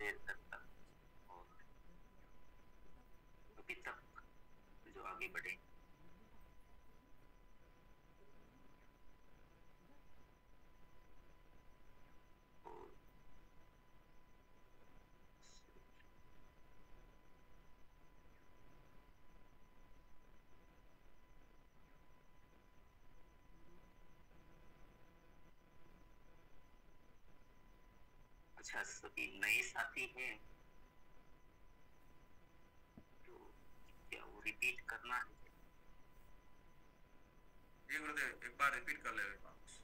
Share करता हूं और अभी तक जो आगे बढ़े और अच्छा, सभी नए साथी हैं तो क्या वो रिपीट करना है? जी गुरुदेव, एक बार रिपीट कर ले वापस।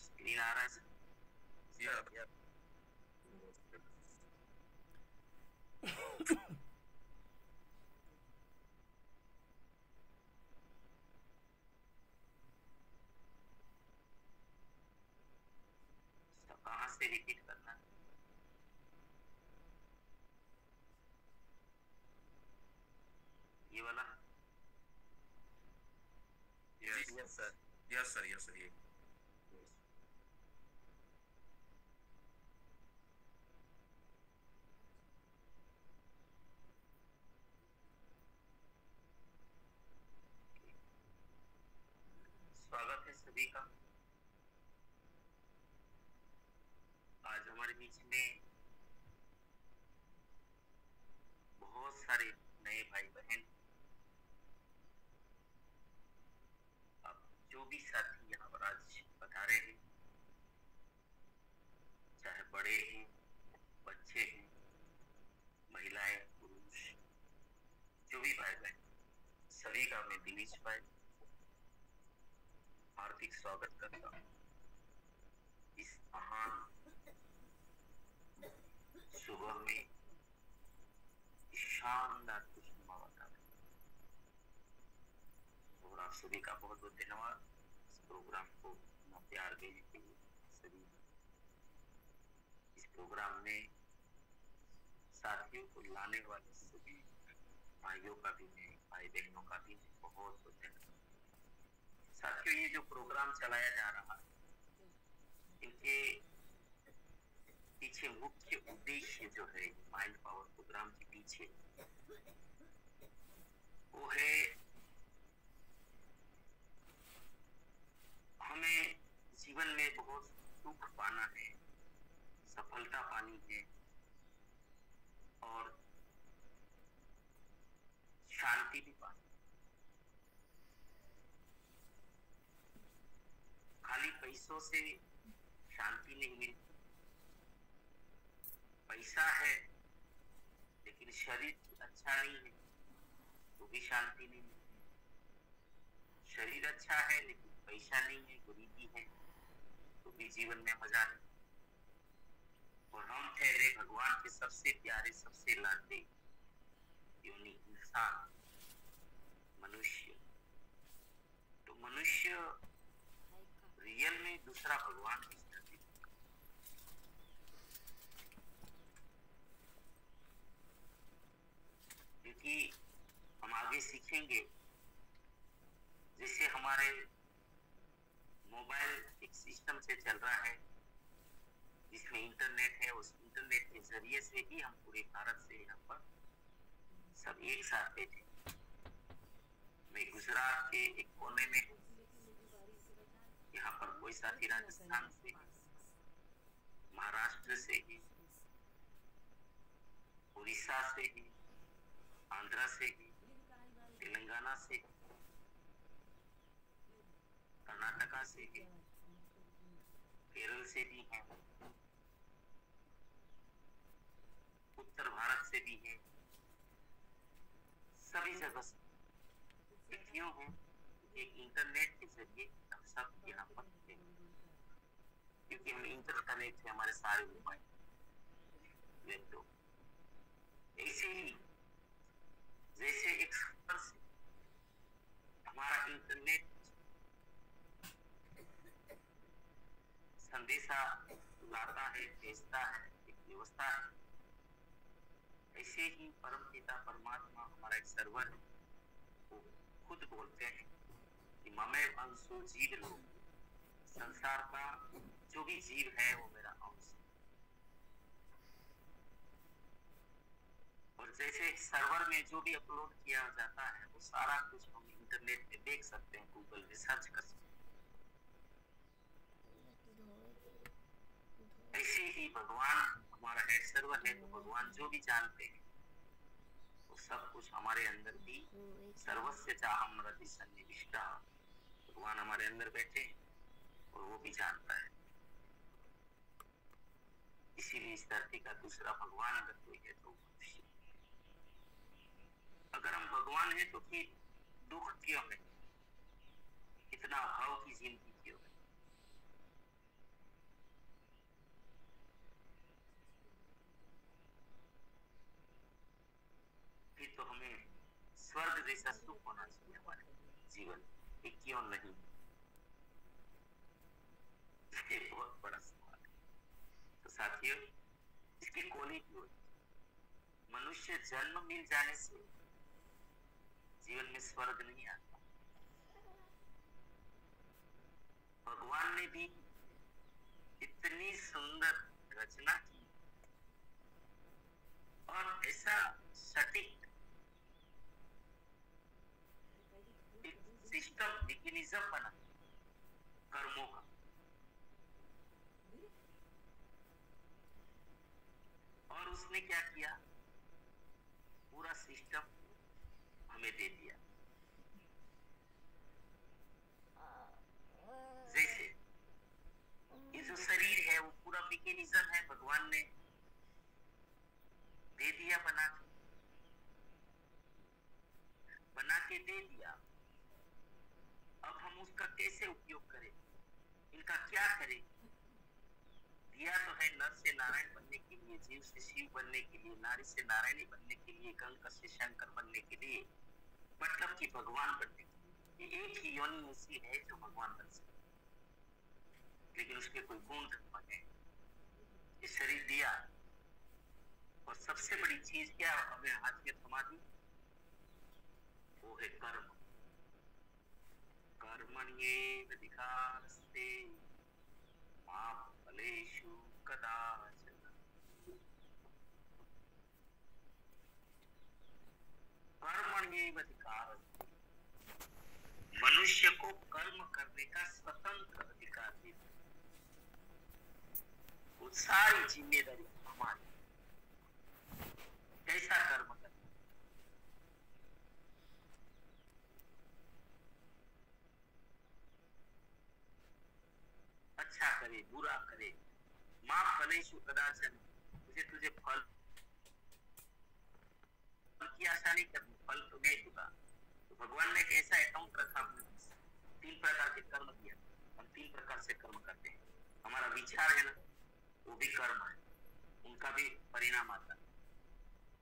स्क्रीन आ रहा है? या कहाँ से रिपीट करना है? ये वाला? Yes sir, yes sir, yes sir. ये स्वागत है सभी का। आज हमारे बीच में बहुत सारे नए भाई बहन, अब जो भी साथी यहाँ पर आज पधारे हैं, चाहे बड़े हैं, बच्चे हैं, महिलाएं, पुरुष, जो भी भाई बहन, सभी का मैं दिनेश भाई हार्दिक स्वागत करता हूँ इस महान सुबह में, शानदार खुशनुमा वातावरण। और आप सभी का बहुत बहुत धन्यवाद इस प्रोग्राम को इतना प्यार देने के लिए। सभी इस प्रोग्राम में साथियों को लाने वाले सभी भाइयों का भी मैं, भाई बहनों का भी बहुत बहुत धन्यवाद। साथियों, ये जो प्रोग्राम चलाया जा रहा है, इनके पीछे मुख्य उद्देश्य जो है माइंड पावर प्रोग्राम के पीछे, वो है हमें जीवन में बहुत सुख पाना है, सफलता पानी है और शांति भी पानी। खाली पैसों से शांति नहीं मिलती। पैसा है लेकिन शरीर अच्छा नहीं है तो भी शांति नहीं मिलती। शरीर अच्छा है लेकिन पैसा नहीं है, गरीबी है, तो भी जीवन में मजा नहीं। और हम ठहरे भगवान के सबसे प्यारे, सबसे लाडले योनि इंसान, मनुष्य। तो मनुष्य रियल में दूसरा भगवान की स्थिति, क्योंकि हम आगे सीखेंगे जैसे हमारे मोबाइल एक सिस्टम से चल रहा है जिसमें इंटरनेट है, उस इंटरनेट के जरिए से ही हम पूरे भारत से यहाँ पर सब एक साथ बैठे। मैं गुजरात के एक कोने में हूँ, यहाँ पर कोई साथी राजस्थान से, महाराष्ट्र से ही, उड़ीसा से ही, आंध्रा से ही, तेलंगाना से ही, कर्नाटका से ही, केरल से भी हैं, उत्तर भारत से भी हैं, सभी जगह से क्यों है? एक इंटरनेट के जरिए हम सब यहाँ पर हैं, क्योंकि हम इंटरकनेक्ट है हमारे सारे मोबाइल लैपटॉप। ऐसे ही जैसे एक सफर से हमारा इंटरनेट संदेशा लाता है, भेजता है, एक व्यवस्था है, ऐसे ही परम पिता परमात्मा हमारा एक सर्वर है, वो खुद बोलते हैं कि ममे अंशो जीव लोग संसार का जो भी जीव है वो मेरा अंश है। और जैसे सर्वर में जो भी अपलोड किया जाता है वो सारा कुछ हम इंटरनेट पे देख सकते हैं, गूगल पे सर्च कर सकते हैं। ऐसे ही भगवान हमारा हेड सर्वर है, तो भगवान जो भी जानते हैं वो सब कुछ हमारे अंदर भी सर्वस्य चाहम रति सन्निविष्टा, भगवान हमारे अंदर बैठे और वो भी जानता है। इसीलिए इस धरती का दूसरा भगवान अगर कोई है तो मनुष्य। अगर हम भगवान हैं तो फिर दुख क्यों है, इतना अभाव की जिंदगी क्यों है? फिर तो हमें स्वर्ग जैसा सुख होना चाहिए हमारे जीवन में, क्यों नहीं? ये बहुत बड़ा सवाल है। तो साथियों, इसकी क्वालिटी होती है। मनुष्य जन्म मिल जाने से जीवन में स्वर्ग नहीं आता। भगवान ने भी इतनी सुंदर रचना की और ऐसा सटीक सिस्टम मैकेनिज्म बना कर्मों का, और उसने क्या किया, पूरा सिस्टम हमें दे दिया। जैसे ये जो शरीर है वो पूरा मैकेनिज्म है, भगवान ने दे दिया, बना के दे दिया। अब हम उसका कैसे उपयोग करें, इनका क्या करें? दिया तो है नर से नारायण बनने के लिए, जीव से शिव बनने के लिए, नारी से नारायणी बनने के लिए, कंकर से शंकर बनने के लिए, मतलब कि भगवान बनने के लिए। ये एक ही योनि ऐसी है जो भगवान बन सकते, लेकिन उसके कोई गुण धर्म है। ये शरीर दिया और सबसे बड़ी चीज क्या हमें हाथ में थमा दी, वो है कर्म। कर्मण्येवाधिकारस्ते मा फलेषु कदाचन। कर्मण्येवाधिकारस्ते, मनुष्य को कर्म करने का स्वतंत्र अधिकार दिया। वो सारी जिम्मेदारी हमारी, कैसा कर्म करना, अच्छा करे बुरा करे, माँ फलेषु कदाचन, तुझे फल की आशा नहीं करनी, फल तो नहीं होगा। तो भगवान ने एक ऐसा अकाउंट रखा, 3 प्रकार के कर्म दिया। हम 3 प्रकार से कर्म करते हैं। हमारा विचार है ना, वो भी कर्म है, उनका भी परिणाम आता है।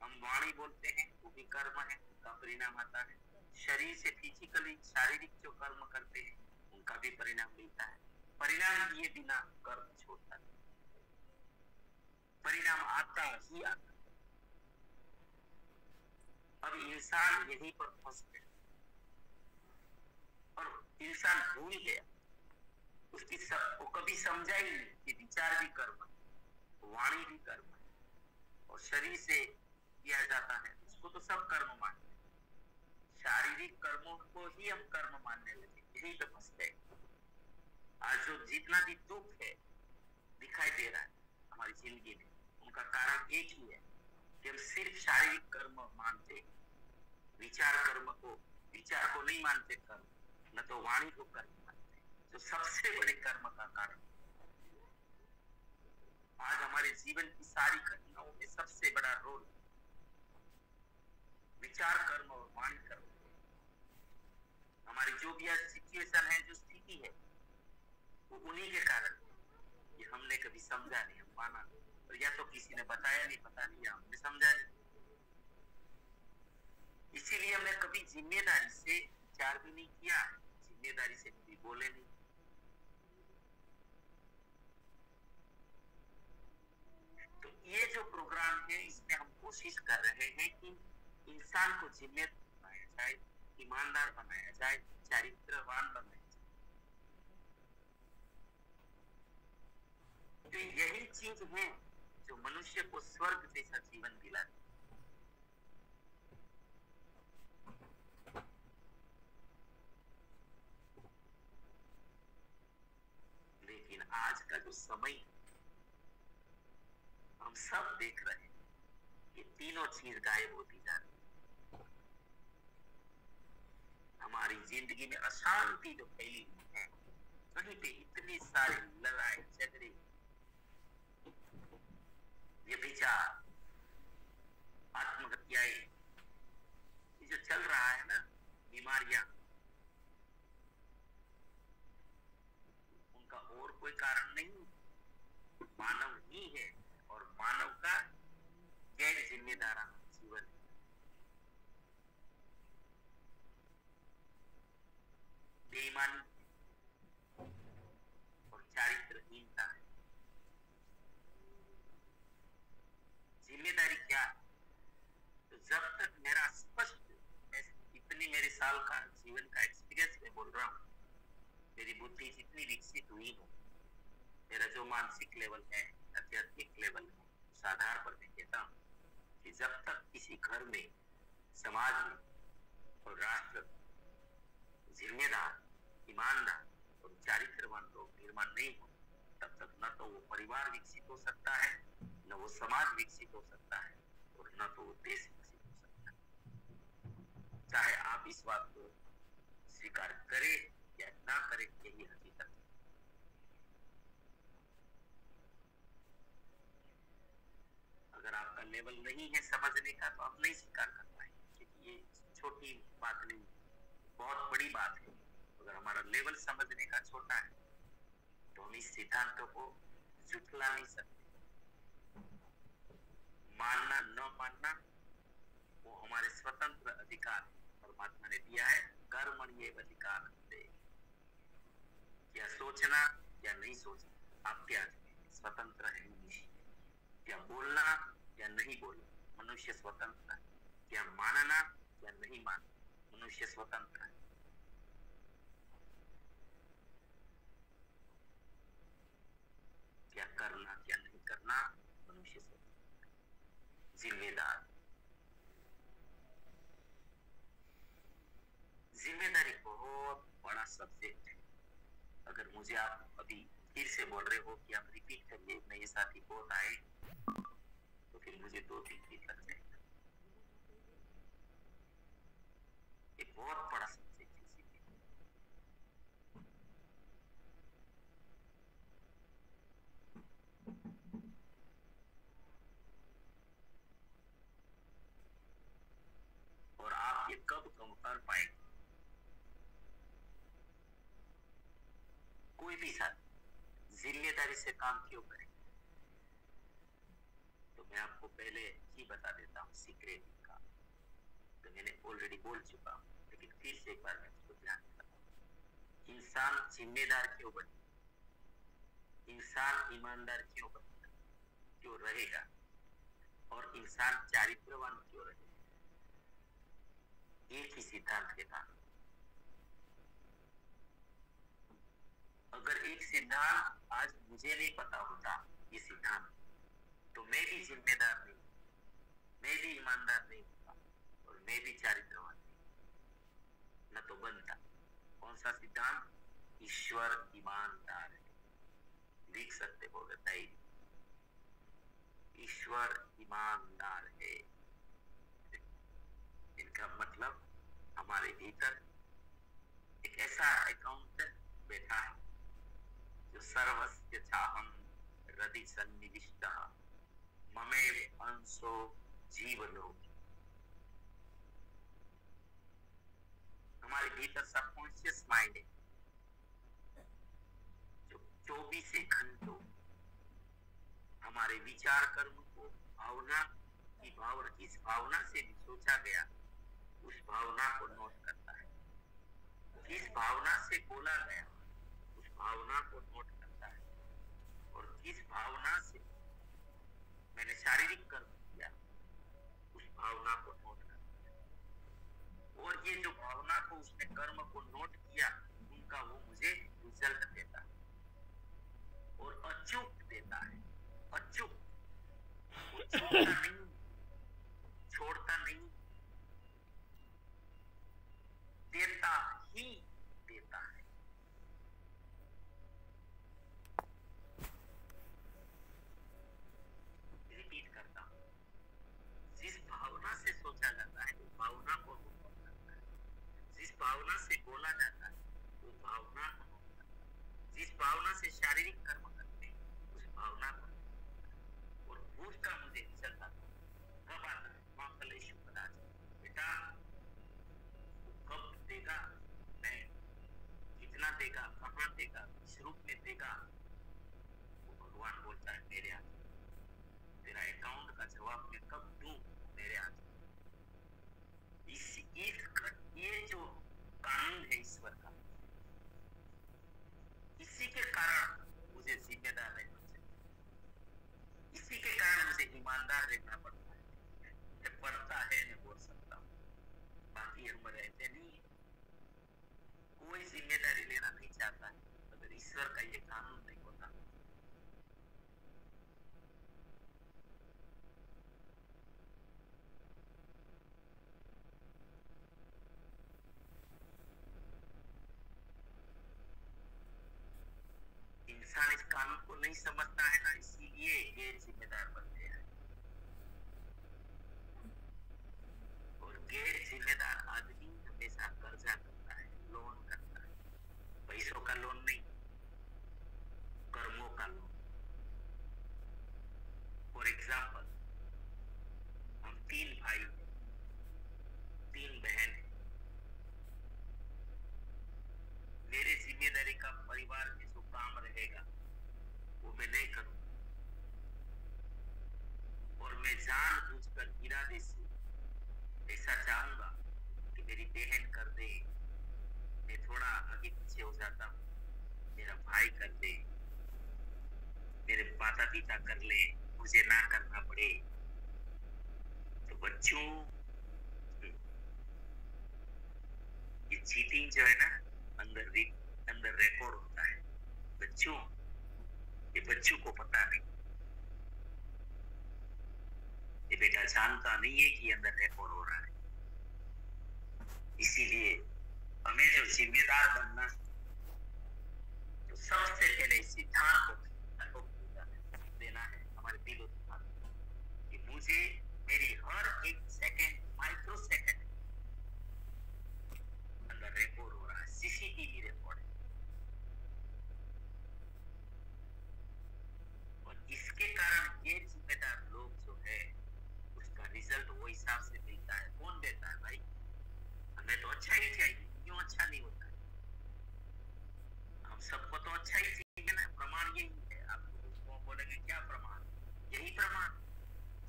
हम वाणी बोलते हैं, वो भी कर्म है, उनका परिणाम आता है। शरीर से फिजिकली शारीरिक जो कर्म करते हैं उनका भी परिणाम मिलता है। परिणाम दिए बिना कर्म छोड़ता नहीं, परिणाम आता ही आता। अब इंसान यहीं पर फंस गया और इंसान भूल गया, वो कभी समझा ही नहीं कि विचार भी कर्म है, वाणी भी कर्म है, और शरीर से किया जाता है उसको तो सब कर्म मानते हैं। शारीरिक कर्मों को ही हम कर्म मानने लगे, यही तो फंस गए। आज जो जितना भी दुख है दिखाई दे रहा है हमारी जिंदगी में, उनका कारण एक ही है कि हम सिर्फ शारीरिक कर्म मानते हैं, विचार को नहीं मानते कर्म, न तो वाणी को कर्म मानते, जो सबसे बड़े कर्म का कारण। आज हमारे जीवन की सारी घटनाओं में सबसे बड़ा रोल विचार कर्म और वाणी कर्म। हमारी जो भी आज सिचुएशन है, जो स्थिति है, वो उन्हीं के कारण। ये हमने कभी समझा नहीं, हम माना नहीं, और या तो किसी ने बताया नहीं, पता नहीं, या हमने समझा नहीं। इसीलिए हमने कभी जिम्मेदारी से विचार भी नहीं किया, जिम्मेदारी से कभी बोले नहीं। तो ये जो प्रोग्राम है, इसमें हम कोशिश कर रहे हैं कि इंसान को जिम्मेदार बनाया जाए, ईमानदार बनाया जाए, चरित्रवान बनाया जाए। तो यही चीज है जो मनुष्य को स्वर्ग जैसा जीवन दिलाती। लेकिन आज का जो समय हम सब देख रहे हैं, ये तीनों चीज गायब होती जा रही है। हमारी जिंदगी में अशांति जो फैली हुई है, कहीं पे इतनी सारी लड़ाई झगड़े, व्यभिचार, आत्महत्याएं, ये जो चल रहा है ना, बीमारियां, उनका और कोई कारण नहीं, मानव ही है। और मानव का गैर जिम्मेदाराना जीवन है। बेईमानी और चारित्रहीनता है। जिम्मेदारी क्या है? तो जब तक मेरा स्पष्ट, इतनी मेरे साल का जीवन का एक्सपीरियंस में बोल रहा हूँ, मेरी बुद्धि जितनी विकसित हुई है, मेरा जो मानसिक लेवल है, आध्यात्मिक लेवल है, उस आधार पर मैं कहता हूँ कि जब तक किसी घर में, समाज में और राष्ट्र जिम्मेदार, ईमानदार और चारित्रवान लोग निर्माण नहीं हो, तब तक न तो वो परिवार विकसित हो सकता है, न वो समाज विकसित हो सकता है, और न तो वो देश विकसित हो सकता है। चाहे आप इस बात को स्वीकार करें या ना करें, यही हकीकत है। अगर आपका लेवल नहीं है समझने का, तो आप नहीं स्वीकार कर पाएंगे, क्योंकि ये छोटी बात नहीं, बहुत बड़ी बात है। अगर हमारा लेवल समझने का छोटा है, तो हम इस सिद्धांतों को झुठला नहीं सकते। मानना न मानना वो हमारे स्वतंत्र अधिकार परमात्मा ने दिया है। कर्मण्येव अधिकारस्ते, क्या सोचना या नहीं सोचना आप क्या स्वतंत्र है। क्या बोलना या नहीं बोलना मनुष्य स्वतंत्र है। क्या मानना या नहीं मानना मनुष्य स्वतंत्र है। क्या करना क्या नहीं करना मनुष्य स्वतंत्र है। जिम्मेदार, जिम्मेदारी बहुत बड़ा सब्जेक्ट है। अगर मुझे आप अभी फिर से बोल रहे हो कि आप रिपीट करिए, नए साथी बहुत आए, तो फिर मुझे 2-3 दिन लग जाएगा। ये बहुत बड़ा सब्जेक्ट है। और आप ये कब कम कर पाएंगे? कोई भी साथी जिम्मेदारी से काम क्यों करे? तो मैं आपको पहले ही बता देता हूँ सीक्रेट का, तो मैंने ऑलरेडी बोल चुका हूँ, लेकिन फिर से एक बार मैं इसको ध्यान देता हूँ। इंसान जिम्मेदार क्यों बने? इंसान ईमानदार क्यों बनेगा, क्यों रहेगा? और इंसान चारित्रवान क्यों रहेगा? एक ही सिद्धांत के कारण। अगर एक सिद्धांत आज मुझे नहीं पता होता, ये सिद्धांत, तो मैं भी जिम्मेदार नहीं, मैं भी ईमानदार नहीं होता, और मैं भी चारित्रवान नहीं, न तो बनता। कौन सा सिद्धांत? ईश्वर ईमानदार है। लिख सकते हो बताइए, ईश्वर ईमानदार है। इनका मतलब हमारे भीतर एक ऐसा अकाउंटेंट बैठा है जो सर्वस्य चाहम हृदि सन्निविष्टः ममेव अंशो जीवलो। हमारे भीतर सबकॉन्शियस माइंड है जो 24 घंटों हमारे विचार कर्म को, भावना की भावना, इस भावना से भी सोचा गया उस भावना को नोट करता है। जिस भावना से बोला गया उस भावना को नोट करता है। और जिस भावना से मैंने शारीरिक कर्म किया उस भावना को नोट करता है। और ये जो भावना को, उसने कर्म को नोट किया, उनका वो मुझे रिजल्ट देता है और अचूक देता है। में बोला जाता है वो भावना, जिस भावना से शारीरिक कर्म करते हैं उस भावना को, और भूत का मुझे रिजल्ट आता है कब आता है, माँ कलेशु पदार्थ बेटा कब देगा, मैं कितना देगा, कहाँ देगा, किस रूप में देगा, वो भगवान बोलता है मेरे हाथ, तेरा अकाउंट का जवाब मैं कब दूं, मेरे हाथ। ये जो कानून है ईश्वर का, इसी के कारण मुझे जिम्मेदार रहना चाहिए, इसी के कारण मुझे ईमानदार रहना पड़ता है, पड़ता है मैं बोल सकता हूँ, बाकी हम रहते नहीं है, कोई जिम्मेदारी लेना नहीं चाहता है अगर ईश्वर का ये कानून नहीं होता। इंसान इस कानून को नहीं समझता है ना, इसीलिए ये जिम्मेदार बनते हैं, और गैर जिम्मेदार आदमी हमेशा कर्जा करता है, लोन करता है, पैसों का लोन नहीं, कर्मों का लोन। फॉर एग्जाम्पल हम 3 भाई हैं, 3 बहन हैं, मेरे जिम्मेदारी का परिवार में जो काम रहेगा वो मैं नहीं करूंगा, और मैं जानबूझकर इरादे से ऐसा चाहूंगा कि मेरी बहन कर दे, मैं थोड़ा आगे पीछे हो जाता हूँ, मेरा भाई कर दे, मेरे माता पिता कर ले, मुझे ना करना पड़े। तो बच्चों ये चीटिंग जो है ना अंदर रिकॉर्ड होता है, बच्चों ये बच्चों को पता नहीं, ये बेटा जानता नहीं है कि अंदर रिकॉर्ड हो रहा है। इसीलिए हमें जो जिम्मेदार बनना है तो सबसे पहले इस सिद्धांत को देना है हमारे दिलों दिमाग कि मुझे मेरी हर एक सेकंड, माइक्रो सेकंड अंदर रिकॉर्ड हो रहा है, सीसीटीवी रिकॉर्ड है, और इसके कारण ये जिम्मेदार लोग जो है उसका रिजल्ट वो हिसाब से मिलता है। कौन देता है भाई, हमें तो अच्छा ही चाहिए, क्यों अच्छा नहीं होता है, हम सबको तो अच्छा ही चाहिए ना, प्रमाण यही है। आप उसको बोलेंगे क्या प्रमाण, यही प्रमाण,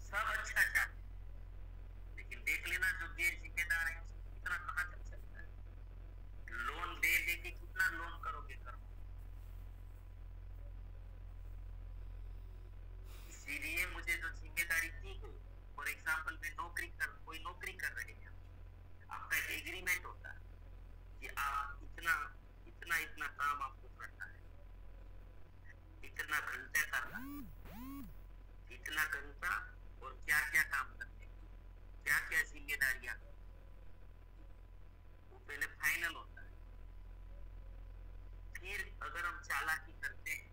सब अच्छा चाहते, लेकिन देख लेना जो गैर जिम्मेदार है उसको कितना कहाँ तक चलता है, लोन दे दे के कितना लोन करोगे कर्म। इसीलिए मुझे जो जिम्मेदारी दी गई, फॉर एग्जाम्पल मैं कोई नौकरी कर रहे हैं, आपका एक एग्रीमेंट होता है कि आप इतना काम आपको करना है, इतना घंटे करना, इतना घंटा, और क्या क्या काम करने, क्या क्या जिम्मेदारियां, वो पहले फाइनल होता है। फिर अगर हम चालाकी करते हैं,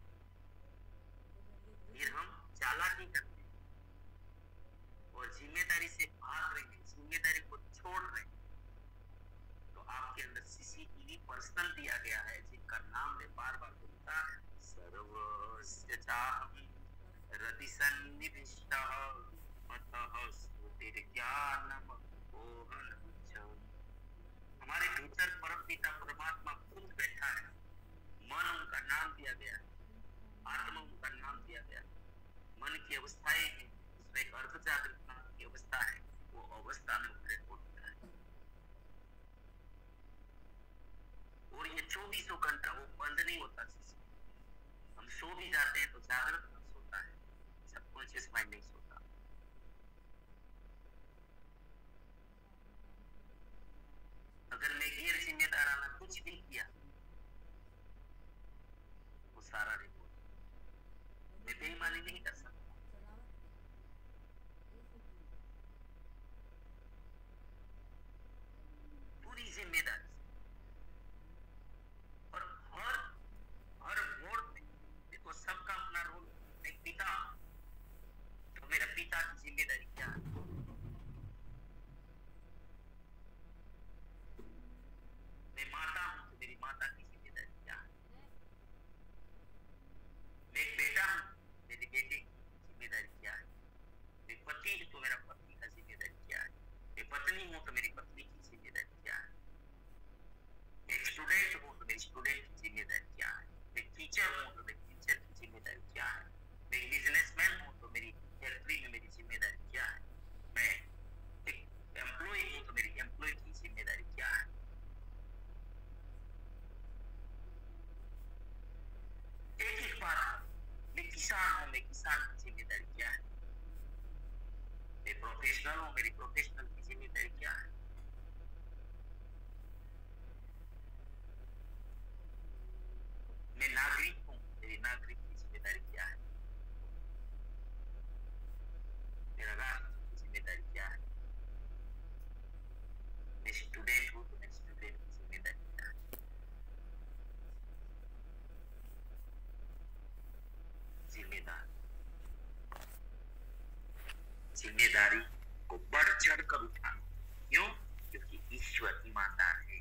और जिम्मेदारी से भाग रहे हैं, जिम्मेदारी को छोड़ रहे हैं, तो आपके अंदर सीसीटीवी पर्सनल दिया गया है जिनका नाम मैं बार बार बोलता, सर्वस्य चाहं हृदि सन्निविष्टः अतः स्मृतिर्ज्ञानम् ओहनम्। हमारे भीतर परमपिता परमात्मा खुद बैठा है, मन उनका नाम दिया गया है, आत्मा उनका नाम दिया गया है, मन की अवस्थाएं हैं, उसमें एक अर्ध जागृत नाम की अवस्था है, वो अवस्था में उतरे होता है, और ये 24 घंटा वो बंद नहीं होता। हम सो भी जाते हैं तो जागृत मन सोता है, सबकॉन्शियस माइंड नहीं सोता। अगर मैं गैर जिम्मेदाराना कुछ भी किया, वो सारा रिपोर्ट, मैं बेईमानी नहीं कर सकता, पूरी जिम्मेदारी, और हर मोड़ पे देखो सबका अपना रोल। एक पिता, तो मेरा पिता की जिम्मेदारी क्या है, मैं माता हूँ, मैं किसान की जिम्मेदारी क्या है? मैं प्रोफेशनल हूँ, मेरी प्रोफेशनल की जिम्मेदारी क्या है? मैं नागरिक हूँ, मेरी नागरिक की जिम्मेदारी क्या है? मेरा राष्ट्र की जिम्मेदारी क्या है? मैं स्टूडेंट हूँ, तो मैं स्टूडेंट की जिम्मेदारी क्या है? जिम्मेदारी को बढ़ चढ़ कर उठाना। क्यों? क्योंकि ईश्वर ईमानदार है,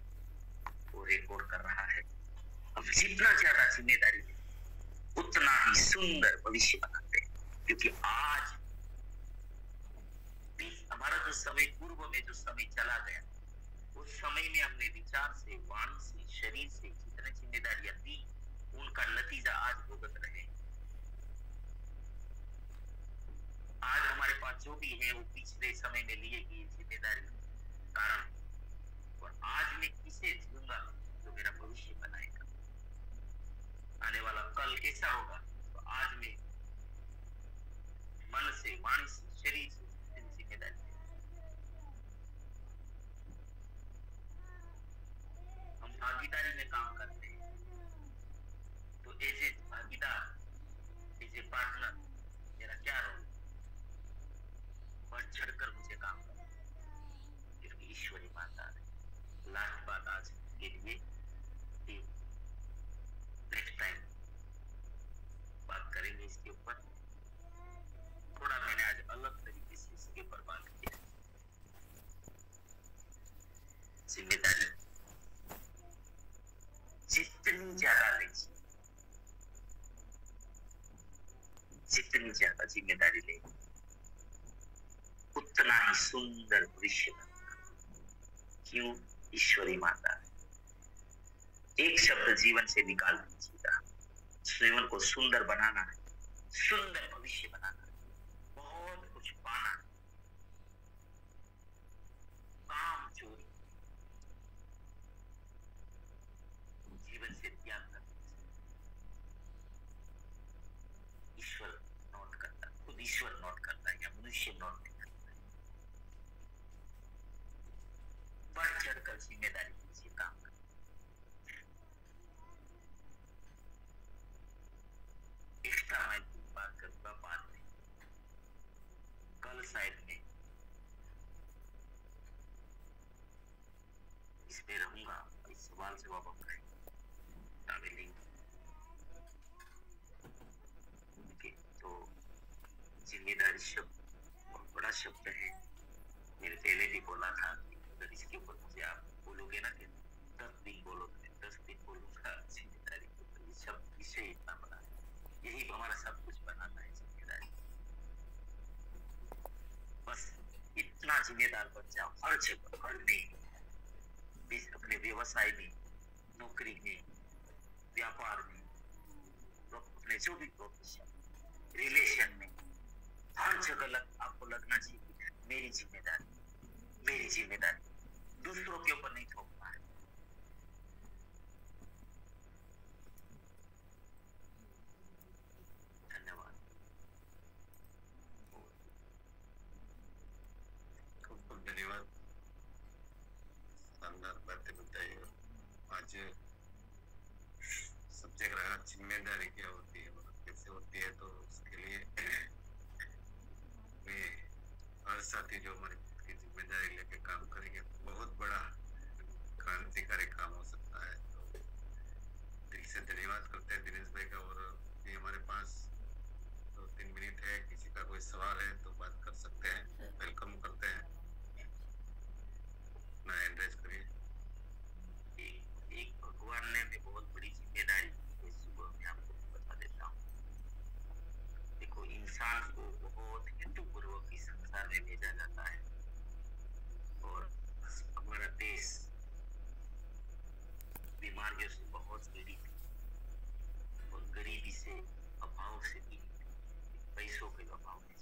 वो रिकॉर्ड कर रहा है। अब जितना ज्यादा जिम्मेदारी है, उतना ही सुंदर भविष्य बनाते हैं। क्योंकि आज हमारा जो समय, पूर्व में जो समय चला गया, उस समय में हमने विचार से, वाणी से, शरीर से जितने जिम्मेदारियां दी, उनका नतीजा आज भुगत रहे हैं। आज हमारे पास जो भी है वो पिछले समय में लिए गई जिम्मेदारी कारण, और आज मैं किसे जीऊंगा जो मेरा भविष्य बनाएगा, आने वाला कल कैसा होगा, तो आज मैं मन से, वाणी से, शरीर से जिम्मेदारी है। हम भागीदारी में काम करते हैं, तो एज ए भागीदार, एज ए पार्टनर, मेरा क्या रोल? बढ़ चढ़कर मुझे काम करना, क्योंकि ईश्वर ईमानदार है। लास्ट बात आज के लिए, नेक्स्ट टाइम बात करेंगे इसके ऊपर। थोड़ा मैंने आज अलग तरीके से इसके ऊपर बात किया। जिम्मेदारी जितनी ज्यादा लेगी, जितनी ज्यादा जिम्मेदारी लेगी, उतना ही सुंदर भविष्य बनेगा। क्यों? ईश्वर ईमानदार है। एक शब्द जीवन से निकाल दीजिएगा, जीवन को सुंदर बनाना है, सुंदर भविष्य बनाना है, बहुत कुछ पाना है। काम चोरी जीवन से त्याग कर, ईश्वर नोट करता, खुद ईश्वर नोट करता है या मनुष्य नोट नहीं करता है। बढ़ चढ़कर जिम्मेदारी लीजिए, काम कर। एक्स्ट्रा माइल की बात करूंगा बाद में, कल शायद में इसमें रहूंगा, इस सवाल जवाब हम ट्रैवलिंग। तो जिम्मेदारी शब्द बहुत बड़ा शब्द है। मैंने पहले भी बोला था कि अगर इसके ऊपर मुझे आप बोलोगे ना कि 10 दिन बोलो, तो 10 दिन बोलूंगा जिम्मेदारी के ऊपर। ये शब्द विषय इतना बड़ा है, यही हमारा सब कुछ बनाता है, जिम्मेदारी। बस इतना जिम्मेदार बन जाओ, हर जगह, हर में, अपने व्यवसाय में, नौकरी में, व्यापार में, अपने जो भी प्रोफेशन, रिलेशन में, हर जगह आपको लगना चाहिए मेरी जिम्मेदारी, मेरी जिम्मेदारी, दूसरों के ऊपर नहीं थोपना है। धन्यवाद। खूब खूब धन्यवाद, शानदार बातें बताई। आज सब्जेक्ट रहा जिम्मेदारी क्या होती है, मतलब कैसे होती है। तो उसके लिए मैं हर साथी जो हमारी खुद की जिम्मेदारी लेके काम करेंगे, बहुत बड़ा क्रांतिकारी काम हो सकता है। तो दिल से धन्यवाद करते हैं दिनेश भाई का। और ये हमारे पास 2-3 मिनट है, किसी का कोई सवाल है तो बात कर सकते हैं, वेलकम करते हैं, ना एंड्रेस करिए। एक भगवान ने भी बहुत बड़ी जिम्मेदारी दी है, सुबह में आपको बता देता हूँ। देखो, इंसान को बहुत हेतुपूर्वक इस संसार में भेजा जाता है, और हमारा देश बीमारियों से बहुत पीड़ित है, और गरीबी से, अभाव से पीड़ित है, पैसों के अभाव में।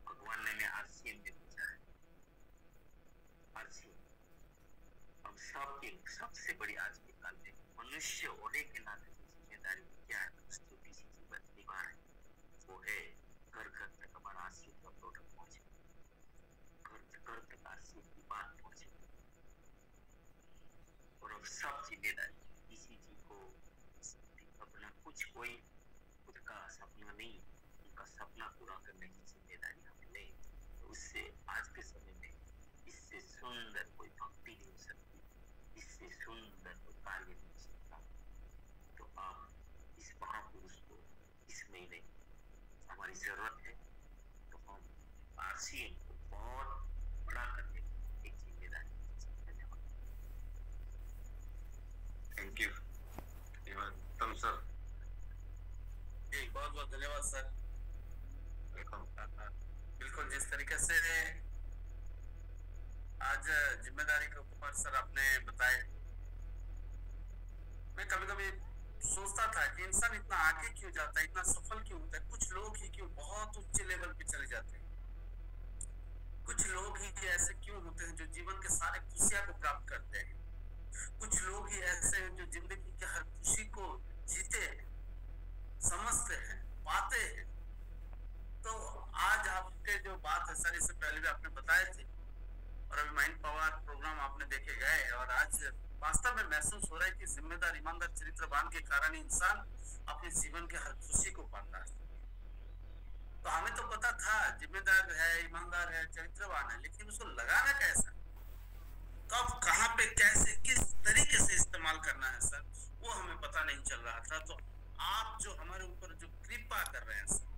भगवान ने आरसीएम में भेजा है। आरसीएम हम सबसे बड़ी आज के काल में मनुष्य होने के नाते जिम्मेदारी क्या है, सब जिम्मेदारी, किसी जी को अपना कुछ कोई खुद का सपना नहीं, उनका सपना पूरा करने की जिम्मेदारी हमें ले। तो उससे आज के समय में इससे सुंदर कोई भक्ति नहीं हो सकती, इससे सुंदर कोई कार्य नहीं हो सकता। तो आप इस महापुरुष को इस महीने हमारी जरूरत है, तो हम आरसीएम को बहुत बड़ा करने की एक जिम्मेदारी। धन्यवाद। Thank you. तुम सर। जी बहुत बहुत धन्यवाद सर। बिल्कुल जिस तरीके से आज जिम्मेदारी के ऊपर सर आपने बताए, मैं कभी कभी सोचता था कि इंसान इतना आगे क्यों जाता है, इतना सफल क्यों होता है। कुछ लोग ही क्यों बहुत उच्च लेवल पे चले जाते हैं, कुछ लोग ही ऐसे क्यों होते हैं जो जीवन के सारे खुशियां को प्राप्त करते हैं, कुछ लोग ही ऐसे हैं जो जिंदगी की हर खुशी को जीते हैं, समझते हैं, पाते हैं। तो आज आपके जो बात है सर, इससे पहले भी आपने बताए थे और अभी माइंड पावर प्रोग्राम आपने देखे गए, और आज वास्तव में महसूस हो रहा है कि जिम्मेदार ईमानदार चरित्रवान के कारण इंसान अपने जीवन के हर खुशी को पाता है। तो हमें तो पता था जिम्मेदार है, ईमानदार है, चरित्रवान है, लेकिन उसको लगाना कैसा, कब, कहां पे, कैसे, किस तरीके से इस्तेमाल करना है सर, वो हमें पता नहीं चल रहा था। तो आप जो हमारे ऊपर जो कृपा कर रहे हैं सर,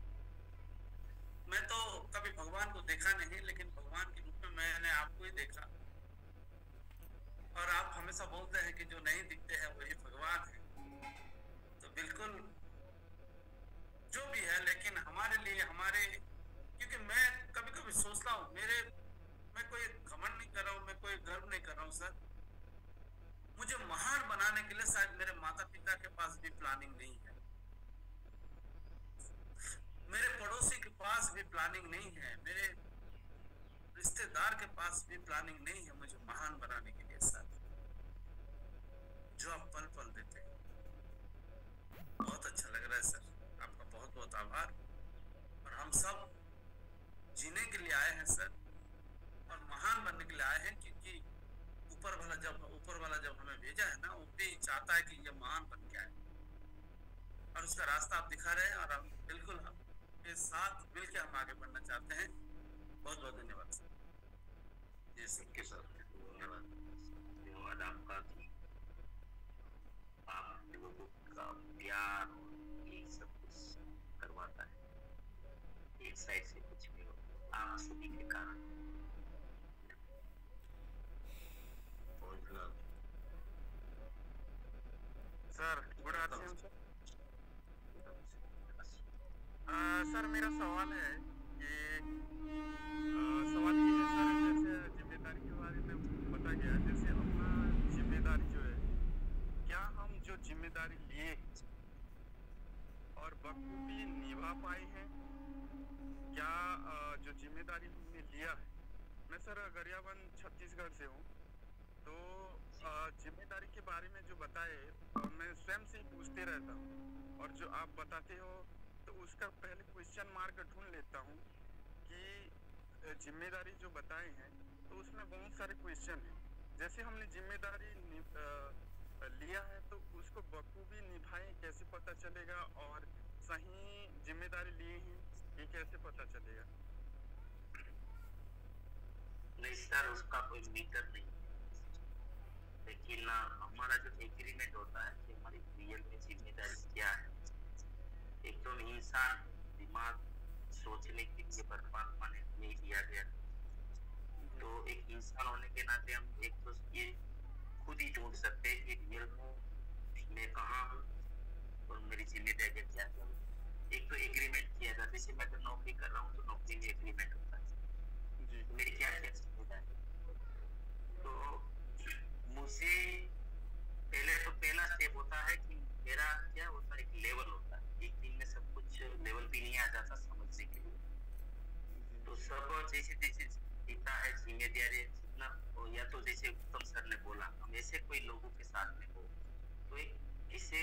मैं तो कभी भगवान को देखा नहीं, लेकिन भगवान के रूप में मैंने आपको ही देखा, और आप हमेशा बोलते हैं कि जो नहीं दिखते हैं वही भगवान है। तो बिल्कुल जो भी है, लेकिन हमारे लिए, हमारे, क्योंकि मैं कभी कभी सोचता हूँ, मैं कोई घमंड नहीं कर रहा हूँ, मैं कोई गर्व नहीं कर रहा हूँ सर, मुझे महान बनाने के लिए शायद मेरे माता पिता के पास भी प्लानिंग नहीं है, मेरे पड़ोसी के पास भी प्लानिंग नहीं है, मेरे रिश्तेदार के पास भी प्लानिंग नहीं है मुझे महान बनाने के लिए सर। जो आप पल पल देते हैं, बहुत अच्छा लग रहा है सर, आपका बहुत बहुत आभार। और हम सब जीने के लिए आए हैं सर, और महान बनने के लिए आए हैं, क्योंकि ऊपर वाला जब हमें भेजा है ना, वो भी चाहता है कि ये महान बन के आए, और उसका रास्ता आप दिखा रहे हैं, और हम बिल्कुल आपके साथ मिलकर हम आगे बढ़ना चाहते हैं। बहुत बहुत धन्यवाद सर। जी सर, धन्यवाद आपका कि आप लोगों का प्यार और ये सब कुछ करवाता है, एक साइड से कुछ भी हो, आप सभी के कारण। Sir good afternoon sir. Sir मेरा सवाल है कि सवाल ये है सर, जैसे जिम्मेदारी के बारे में बता गया, जैसे अपना जिम्मेदारी जो है, क्या हम जो जिम्मेदारी लिए और बखूबी निभा पाए हैं, क्या जो जिम्मेदारी हमने लिया है। मैं सर गरियाबंद छत्तीसगढ़ से हूँ, तो जिम्मेदारी के बारे में जो बताए मैं स्वयं से ही पूछते रहता हूँ, और जो आप बताते हो तो उसका पहले क्वेश्चन मार्क ढूंढ लेता हूँ कि जिम्मेदारी जो बताए हैं तो उसमें बहुत सारे क्वेश्चन हैं। जैसे हमने जिम्मेदारी लिया है तो उसको बखूबी निभाएं कैसे पता चलेगा, और सही जिम्मेदारी लिए हैं ये कैसे पता चलेगा। नहीं सर, उसका कोई मीटर नहीं, लेकिन हमारा जो एग्रीमेंट होता है कि हमारी रियल में जिम्मेदारी क्या है। एक तो इंसान दिमाग सोचने के लिए परमात्मा ने नहीं दिया गया, तो एक इंसान होने के नाते हम एक तो ये खुद ही ढूंढ सकते हैं कि रियल में मैं कहाँ हूँ और मेरी जिम्मेदारी क्या है। एक तो एग्रीमेंट किया जाता है, जैसे मैं तो नौकरी कर रहा हूँ तो नौकरी में एग्रीमेंट होता है तो मेरी क्या क्या जिम्मेदारी। तो मुझे पहला स्टेप होता है कि मेरा क्या होता है, एक लेवल होता है, एक दिन में सब कुछ लेवल भी नहीं आ जाता समझने के लिए। तो सब जैसे जैसे जीता है जिम्मेदारी जितना, या तो जैसे उत्तम सर ने बोला, हम ऐसे कोई लोगों के साथ में हो, तो एक ऐसे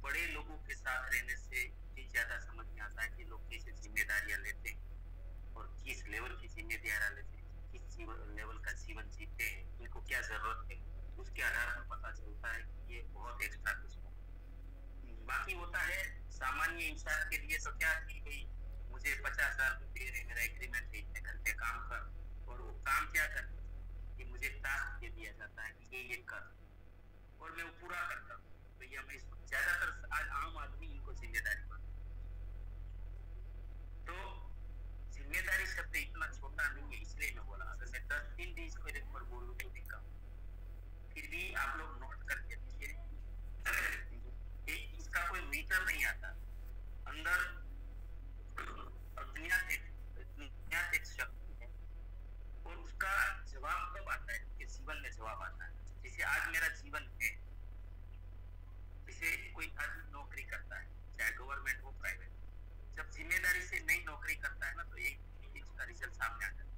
बड़े लोगों के साथ रहने से भी ज्यादा समझ में आता है कि लोग कैसे जिम्मेदारियां लेते हैं और किस लेवल की जिम्मेदारियां लेते हैं, किस लेवल का जीवन जीते हैं, उनको क्या जरूरत है, उसके आधार पर है सामान्य इंसान के लिए तो क्या थी भाई, मुझे 50,000 दे रहे, मेरा एग्रीमेंट है, इतने घंटे काम कर, और वो काम क्या कर कि मुझे टास्क दे दिया जाता है कि ये कर, और मैं वो पूरा करता हूँ। तो ये मैं ज्यादातर आज आम आदमी इनको जिम्मेदारी मानता है। तो जिम्मेदारी शब्द इतना छोटा नहीं है, इसलिए मैं बोला अगर मैं 10 दिन भी इसको एक बार बोलूँ तो नहीं कहूँ, फिर भी आप लोग नोट करके रखिए, इसका कोई मीटर नहीं आता। अंदर अज्ञात एक शक्ति है, और उसका जवाब कब आता है कि जीवन में जवाब आता है। जैसे आज मेरा जीवन है, जैसे कोई आदमी नौकरी करता है, चाहे गवर्नमेंट हो प्राइवेट, जब जिम्मेदारी से नई नौकरी करता है ना, तो एक उसका रिजल्ट सामने आता है।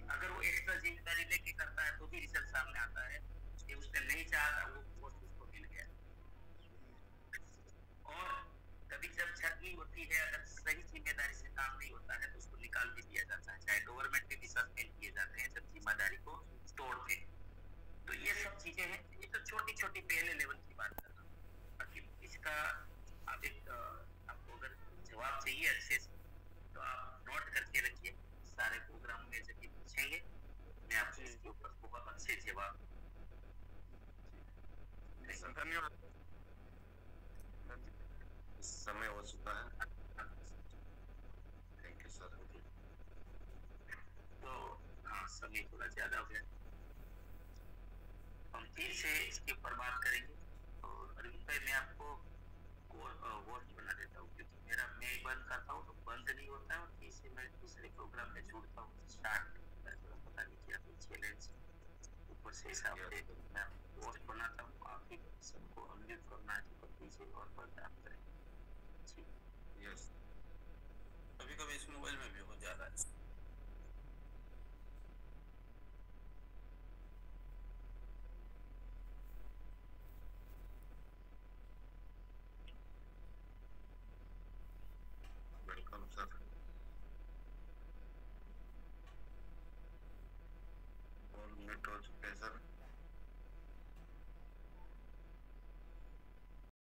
अगर वो एक्स्ट्रा जिम्मेदारी लेके करता है तो भी रिजल्ट सामने आता है कि उसने नहीं चाहा था, वो पोस्ट उसको मिल गया। और कभी जब छटनी होती है, अगर सही जिम्मेदारी से काम नहीं होता है तो उसको निकाल भी दिया जाता है, चाहे गवर्नमेंट में भी सस्पेंड किए जाते हैं जब जिम्मेदारी को तोड़ते हैं। तो ये सब चीजें हैं, ये तो छोटी छोटी पहले लेवल की बात कर रहा हूँ। बाकी इसका आप आपको अगर जवाब चाहिए अच्छे से तो आप नोट करके रखिए, सारे प्रोग्राम में जब भी पूछेंगे मैं आपको इसके ऊपर बहुत अच्छे जवाब। धन्यवाद। समय हो चुका है। Thank you sir. तो हाँ, समय थोड़ा ज्यादा हो गया, हम फिर से इसके ऊपर बात करेंगे। और अरविंद भाई मैं आपको वॉच बना देता हूँ, क्योंकि मेरा मैं बंद करता हूँ तो बंद नहीं होता है, और फिर से मैं दूसरे प्रोग्राम में जुड़ता हूँ, स्टार्ट पता नहीं क्या कोई चैलेंज ऊपर से हिसाब से मैं वॉच बनाता हूँ। आप भी सबको अनम्यूट करना है तो कर दीजिए और बंद आप करें। यस, कभी कभी इस मोबाइल में भी हो जा रहा है। Welcome sir. और मिनट हो चुका